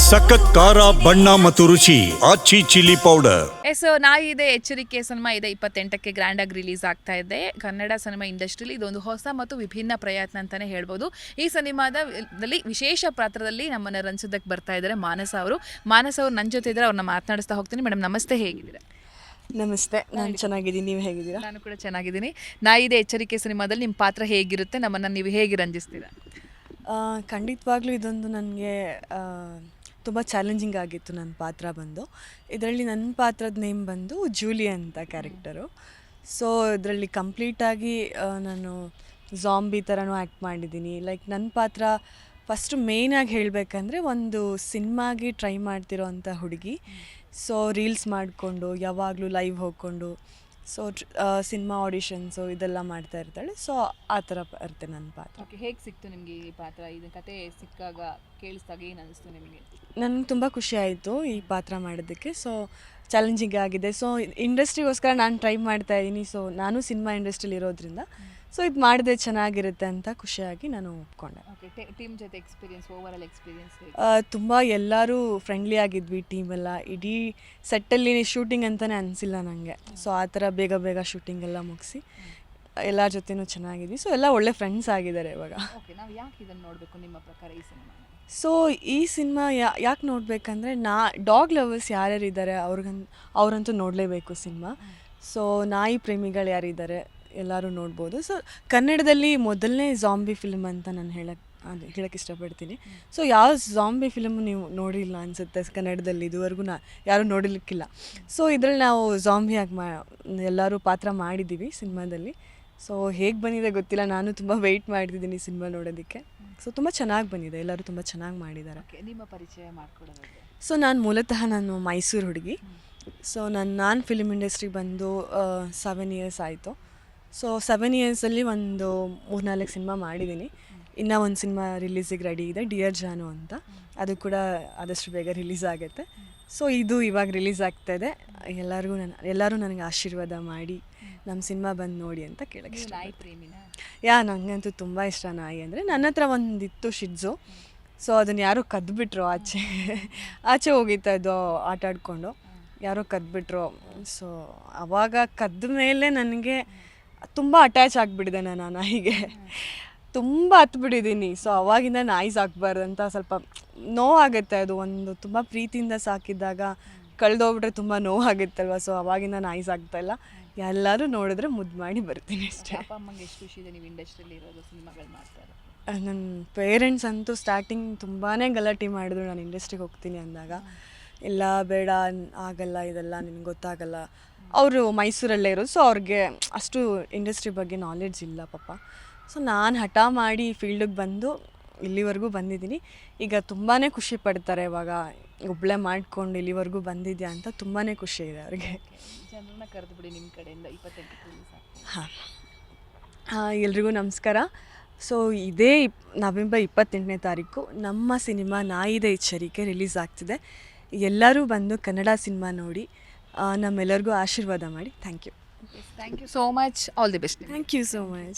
ಸಖತ್ ಖಾರ ಬಣ್ಣ ಮತ್ತು ರುಚಿ ಆಚಿ ಚಿಲ್ಲಿ ಪೌಡರ್. ಸೊ ನಾಯಿ ಇದೆ ಎಚ್ಚರಿಕೆ ಸಿನಿಮಾ ಇದೆ 28ಕ್ಕೆ ಗ್ರ್ಯಾಂಡ್ ಆಗಿ ರಿಲೀಸ್ ಆಗ್ತಾ ಇದೆ. ಕನ್ನಡ ಸಿನಿಮಾ ಇಂಡಸ್ಟ್ರಿಲಿ ಇದೊಂದು ಹೊಸ ಮತ್ತು ವಿಭಿನ್ನ ಪ್ರಯತ್ನ ಅಂತಾನೆ ಹೇಳ್ಬೋದು. ಈ ಸಿನಿಮಾದಲ್ಲಿ ವಿಶೇಷ ಪಾತ್ರದಲ್ಲಿ ನಮ್ಮನ್ನ ರಂಜಿಸೋದಕ್ಕೆ ಬರ್ತಾ ಇದ್ದಾರೆ ಮಾನಸ ಅವರು ನನ್ನ ಜೊತೆ ಇದ್ದಾರೆ. ಅವ್ರನ್ನ ಮಾತನಾಡಿಸ್ತಾ ಹೋಗ್ತೀನಿ. ಮೇಡಮ್ ನಮಸ್ತೆ, ಹೇಗಿದ್ದೀರಾ? ನಮಸ್ತೆ, ನಾನು ಚೆನ್ನಾಗಿದ್ದೀನಿ. ನೀವು ಹೇಗಿದ್ದೀರಾ? ನಾನು ಕೂಡ ಚೆನ್ನಾಗಿದ್ದೀನಿ. ನಾಯಿ ಇದೆ ಎಚ್ಚರಿಕೆ ಸಿನಿಮಾದಲ್ಲಿ ನಿಮ್ಮ ಪಾತ್ರ ಹೇಗಿರುತ್ತೆ, ನಮ್ಮನ್ನು ನೀವು ಹೇಗೆ ರಂಜಿಸ್ತೀರಾ? ಖಂಡಿತವಾಗ್ಲೂ ಇದೊಂದು ನನಗೆ ತುಂಬ ಚಾಲೆಂಜಿಂಗ್ ಆಗಿತ್ತು. ನನ್ನ ಪಾತ್ರ ಬಂದು ಇದರಲ್ಲಿ ನನ್ನ ಪಾತ್ರದ ನೇಮ್ ಬಂದು ಜೂಲಿ ಅಂತ ಕ್ಯಾರೆಕ್ಟರು. ಸೊ ಇದರಲ್ಲಿ ಕಂಪ್ಲೀಟಾಗಿ ನಾನು ಝಾಂಬಿ ಥರನೂ ಆ್ಯಕ್ಟ್ ಮಾಡಿದ್ದೀನಿ. ಲೈಕ್ ನನ್ನ ಪಾತ್ರ ಫಸ್ಟು ಮೇಯ್ನಾಗಿ ಹೇಳಬೇಕಂದ್ರೆ ಒಂದು ಸಿನಿಮಾಗೆ ಟ್ರೈ ಮಾಡ್ತಿರೋ ಅಂಥ ಹುಡುಗಿ. ಸೊ ರೀಲ್ಸ್ ಮಾಡಿಕೊಂಡು ಯಾವಾಗಲೂ ಲೈವ್ ಹೋಗ್ಕೊಂಡು ಸೊ ಸಿನಿಮಾ ಆಡಿಷನ್ಸು ಇದೆಲ್ಲ ಮಾಡ್ತಾ ಇರ್ತಾಳೆ. ಸೊ ಆ ಥರ ಇರುತ್ತೆ ನನ್ನ ಪಾತ್ರ. ಓಕೆ, ಹೇಗೆ ಸಿಕ್ತು ನಿಮಗೆ ಈ ಪಾತ್ರ? ಇದು ಕತೆ ಸಿಕ್ಕಾಗ ಕೇಳಿಸಿದಾಗ ಏನು ಅನಿಸ್ತು ನಿಮಗೆ? ನನಗೆ ತುಂಬ ಖುಷಿ ಆಯಿತು ಈ ಪಾತ್ರ ಮಾಡೋದಕ್ಕೆ. ಸೊ ಚಾಲೆಂಜಿಂಗ್ ಆಗಿದೆ. ಸೊ ಇಂಡಸ್ಟ್ರಿಗೋಸ್ಕರ ನಾನು ಟ್ರೈ ಮಾಡ್ತಾಯಿದ್ದೀನಿ. ಸೊ ನಾನು ಸಿನಿಮಾ ಇಂಡಸ್ಟ್ರಿಲಿ ಇರೋದ್ರಿಂದ ಸೊ ಇದು ಮಾಡಿದ್ರೆ ಚೆನ್ನಾಗಿರುತ್ತೆ ಅಂತ ಖುಷಿಯಾಗಿ ನಾನು ಒಪ್ಕೊಂಡೆ. ಓಕೆ, ಟೀಮ್ ಜೊತೆ ಎಕ್ಸ್ಪೀರಿಯನ್ಸ್, ಓವರಾಲ್ ಎಕ್ಸ್ಪೀರಿಯನ್ಸ್ ತುಂಬ ಎಲ್ಲರೂ ಫ್ರೆಂಡ್ಲಿ ಆಗಿದ್ವಿ ಟೀಮೆಲ್ಲ. ಇಡೀ ಸೆಟ್ಟಲ್ಲಿ ಶೂಟಿಂಗ್ ಅಂತಲೇ ಅನಿಸಿಲ್ಲ ನನಗೆ. ಸೊ ಆ ಥರ ಬೇಗ ಶೂಟಿಂಗ್ ಎಲ್ಲ ಮುಗಿಸಿ ಎಲ್ಲರ ಜೊತೆನೂ ಚೆನ್ನಾಗಿದ್ವಿ. ಸೊ ಎಲ್ಲ ಒಳ್ಳೆ ಫ್ರೆಂಡ್ಸ್ ಆಗಿದ್ದಾರೆ ಇವಾಗ. ಓಕೆ, ನಾವು ಯಾಕೆ ಇದನ್ನು ನೋಡಬೇಕು ನಿಮ್ಮ ಪ್ರಕಾರ ಈ ಸಿನಿಮಾ? ಸೊ ಈ ಸಿನಿಮಾ ಯಾಕೆ ನೋಡಬೇಕಂದ್ರೆ ಡಾಗ್ ಲವರ್ಸ್ ಯಾರ್ಯಾರಿದ್ದಾರೆ ಅವರಂತೂ ನೋಡಲೇಬೇಕು ಸಿನಿಮಾ. ಸೊ ನಾಯಿ ಪ್ರೇಮಿಗಳು ಯಾರಿದ್ದಾರೆ ಎಲ್ಲರೂ ನೋಡ್ಬೋದು. ಸೊ ಕನ್ನಡದಲ್ಲಿ ಮೊದಲನೇ ಝಾಂಬಿ ಫಿಲ್ಮ್ ಅಂತ ನಾನು ಹೇಳಕ್ಕೆ ಇಷ್ಟಪಡ್ತೀನಿ. ಸೊ ಯಾವ ಝಾಂಬಿ ಫಿಲ್ಮು ನೀವು ನೋಡಿಲ್ಲ ಅನಿಸುತ್ತೆ ಕನ್ನಡದಲ್ಲಿ ಇದುವರೆಗೂ. ಯಾರೂ ನೋಡಲಿಕ್ಕಿಲ್ಲ. ಸೊ ಇದರಲ್ಲಿ ನಾವು ಝಾಂಬಿಯಾಗಿ ಎಲ್ಲರೂ ಪಾತ್ರ ಮಾಡಿದ್ದೀವಿ ಸಿನಿಮಾದಲ್ಲಿ. ಸೊ ಹೇಗೆ ಬಂದಿದೆ ಗೊತ್ತಿಲ್ಲ, ನಾನು ತುಂಬ ವೆಯ್ಟ್ ಮಾಡ್ತಿದ್ದೀನಿ ಸಿನಿಮಾ ನೋಡೋದಕ್ಕೆ. ಸೊ ತುಂಬ ಚೆನ್ನಾಗಿ ಬಂದಿದೆ, ಎಲ್ಲರೂ ತುಂಬ ಚೆನ್ನಾಗಿ ಮಾಡಿದ್ದಾರೆ. ನಿಮ್ಮ ಪರಿಚಯ ಮಾಡ್ಕೊಡೋದು? ಸೊ ನಾನು ಮೈಸೂರು ಹುಡುಗಿ. ಸೊ ನಾನು ಫಿಲ್ಮ್ ಇಂಡಸ್ಟ್ರಿಗೆ ಬಂದು 7 ಇಯರ್ಸ್ ಆಯಿತು. ಸೊ 7 ಇಯರ್ಸಲ್ಲಿ ಒಂದು 3-4 ಸಿನಿಮಾ ಮಾಡಿದ್ದೀನಿ. ಇನ್ನೂ ಒಂದು ಸಿನಿಮಾ ರಿಲೀಸಿಗೆ ರೆಡಿ ಇದೆ, ಡಿಯರ್ ಜಾನು ಅಂತ. ಅದು ಕೂಡ ಆದಷ್ಟು ಬೇಗ ರಿಲೀಸ್ ಆಗುತ್ತೆ. ಸೊ ಇದು ಇವಾಗ ರಿಲೀಸ್ ಆಗ್ತಾಯಿದೆ. ಎಲ್ಲರೂ ನನಗೆ ಆಶೀರ್ವಾದ ಮಾಡಿ ನಮ್ಮ ಸಿನಿಮಾ ಬಂದು ನೋಡಿ ಅಂತ ಕೇಳಕ್ಕೆ ಇಷ್ಟ. ನಾಯಿ ಪ್ರೇಮಿನ? ನನಗಂತೂ ತುಂಬ ಇಷ್ಟ ನಾಯಿ ಅಂದರೆ. ನನ್ನ ಹತ್ರ ಒಂದಿತ್ತು ಶಿಡ್ಜು. ಸೊ ಅದನ್ನು ಯಾರೋ ಕದ್ದುಬಿಟ್ರು, ಆಚೆ ಹೋಗಿತ್ತಾ ಇದು ಆಟ ಆಡಿಕೊಂಡು ಯಾರೋ ಕದ್ದುಬಿಟ್ರು. ಸೊ ಆವಾಗ ಕದ್ದ ಮೇಲೆ ನನಗೆ ತುಂಬ ಅಟ್ಯಾಚ್ ಆಗಿಬಿಟ್ಟಿದೆ ನಾನು ಆ ನಾಯಿಗೆ. ತುಂಬ ಹತ್ಬಿಟ್ಟಿದ್ದೀನಿ. ಸೊ ಅವಾಗಿಂದ ನಾಯಿ ಸಾಕಬಾರ್ದು ಅಂತ ಸ್ವಲ್ಪ ನೋವಾಗುತ್ತೆ. ಅದು ಒಂದು ತುಂಬ ಪ್ರೀತಿಯಿಂದ ಸಾಕಿದ್ದಾಗ ಕಳೆದೋಗ್ಬಿಟ್ರೆ ತುಂಬ ನೋವಾಗುತ್ತಲ್ವ. ಸೊ ಅವಾಗಿಂದ ನಾಯಿ ಸಾಕ್ತಾಯಿಲ್ಲ. ಎಲ್ಲರೂ ನೋಡಿದ್ರೆ ಮುದ್ದು ಮಾಡಿ ಬರ್ತೀನಿ ಅಷ್ಟೇ. ಅಪ್ಪ ಅಮ್ಮಂಗೆ ಎಷ್ಟು ಖುಷಿ ಇದೆ ನೀವು ಇಂಡಸ್ಟ್ರಿಯಲ್ಲಿ ಇರೋದು, ಸಿನಿಮಾಗಳು ಮಾಡ್ತಾರೆ? ನನ್ನ ಪೇರೆಂಟ್ಸ್ ಅಂತೂ ಸ್ಟಾರ್ಟಿಂಗ್ ತುಂಬಾ ಗಲಾಟೆ ಮಾಡಿದ್ರು ನಾನು ಇಂಡಸ್ಟ್ರಿಗೆ ಹೋಗ್ತೀನಿ ಅಂದಾಗ. ಇಲ್ಲ ಬೇಡ, ಆಗಲ್ಲ, ಇದೆಲ್ಲ ನಿನಗೆ ಗೊತ್ತಾಗಲ್ಲ. ಅವರು ಮೈಸೂರಲ್ಲೇ ಇರೋದು. ಸೊ ಅವ್ರಿಗೆ ಅಷ್ಟು ಇಂಡಸ್ಟ್ರಿ ಬಗ್ಗೆ ನಾಲೆಡ್ಜ್ ಇಲ್ಲ ಪಾಪ. ಸೊ ನಾನು ಹಠ ಮಾಡಿ ಫೀಲ್ಡಿಗೆ ಬಂದು ಇಲ್ಲಿವರೆಗೂ ಬಂದಿದ್ದೀನಿ. ಈಗ ತುಂಬಾ ಖುಷಿ ಪಡ್ತಾರೆ. ಇವಾಗ ಒಬ್ಬಳೇ ಮಾಡ್ಕೊಂಡು ಇಲ್ಲಿವರೆಗೂ ಬಂದಿದ್ಯಾ ಅಂತ ತುಂಬಾ ಖುಷಿ ಇದೆ ಅವ್ರಿಗೆ. ಜನರನ್ನ ಕರೆದು ಬಿಡಿ ನಿಮ್ಮ ಕಡೆಯಿಂದ 28ಕ್ಕೆ. ಹಾಂ, ಎಲ್ರಿಗೂ ನಮಸ್ಕಾರ. ಸೊ ಇದೇ ನವೆಂಬರ್ 28ನೇ ತಾರೀಕು ನಮ್ಮ ಸಿನಿಮಾ ನಾಯಿದೆ ಎಚ್ಚರಿಕೆ ರಿಲೀಸ್ ಆಗ್ತಿದೆ. ಎಲ್ಲರೂ ಬಂದು ಕನ್ನಡ ಸಿನಿಮಾ ನೋಡಿ ನಮ್ಮೆಲ್ಲರಿಗೂ ಆಶೀರ್ವಾದ ಮಾಡಿ. Thank you so much. All the best. Thank you so much.